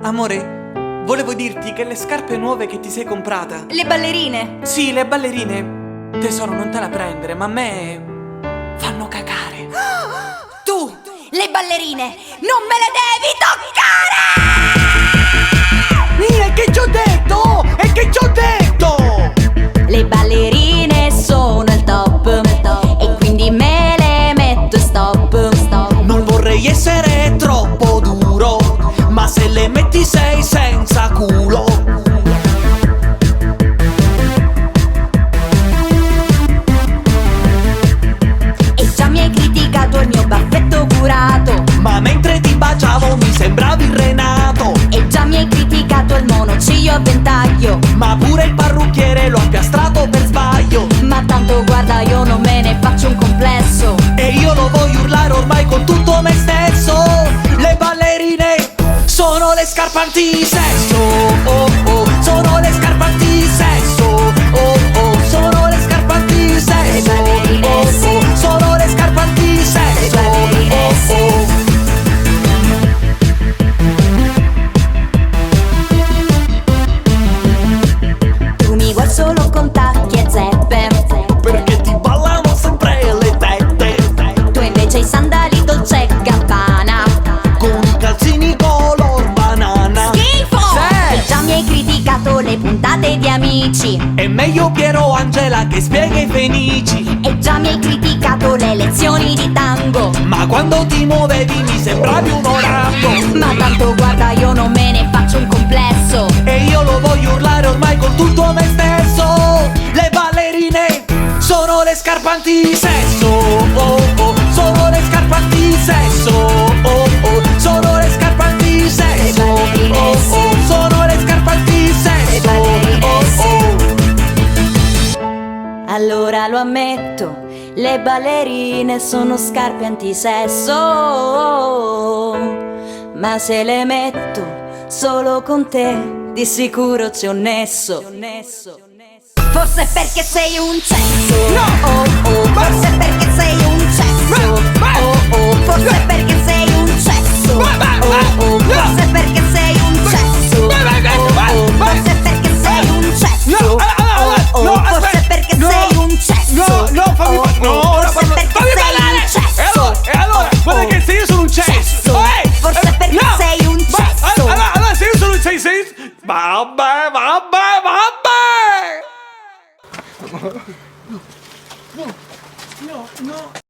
Amore, volevo dirti che le scarpe nuove che ti sei comprata... Le ballerine? Sì, le ballerine. Tesoro, non te la prendere, ma a me... fanno cacare. Tu, le ballerine, non me le devi toccare! E che ci ho detto? E che ci ho detto? Le ballerine sono il top, e quindi me le metto e stop. Non vorrei essere troppo duro, ma se le metti sei senza culo. E già mi hai criticato il mio baffetto curato, Ma mentre ti baciavo mi sembravi il Renato. e già mi hai criticato il monociglio a ventaglio. Ma pure il parrucchiere lo ha piastrato per sbaglio. Ma tanto guarda, io non me ne faccio un complesso. E io lo voglio urlare ormai con tutto me stesso. Le ballerine sono le scarpe antisesso. Oh oh, sono le scarpe antisesso. Oh oh, sono le scarpe antisesso. Le ballerine, Oh sì. oh, sono le scarpe antisesso. Le ballerine, Oh sì. oh. Tu mi vuoi solo con tacchi e zeppe, Perché ti ballano sempre le tette. tu invece hai sandali Dolce & Gabbana. Con i calzini color banana. Schifo! Sì. E già mi hai criticato le puntate di Amici, È meglio Piero Angela che spiega i fenici. e già mi hai criticato le lezioni di tango. Ma quando ti muovevi mi sembravi un orango. Ma tanto guarda, io non me ne faccio un complesso. E io lo voglio urlare ormai con tutto me stesso. Le ballerine sono le scarpe antisesso. Oh oh, sono le scarpe antisesso. Oh oh, sono le scarpe antisesso. Le ballerine, Oh sì. oh, sono le scarpe antisesso. Le ballerine, Oh sì. oh. Allora lo ammetto, le ballerine sono scarpe antisesso. Ma se le metto solo con te, di sicuro c'è un nesso. Forse perché sei un cesso. No! Oh oh, forse perché sei un cesso. Oh oh, forse perché sei un cesso. Oh oh, forse perché sei un cesso. Oh oh, forse perché sei un cesso. Oh oh, forse perché sei un cesso. No, fammi Oh, no, oh, ora forse perché fammi sei parlare. un cesso. E allora, guarda che se io sono un cesso. Cesso. Forse perché sei un cesso. Allora, se io sono un cesso. Vabbè. No.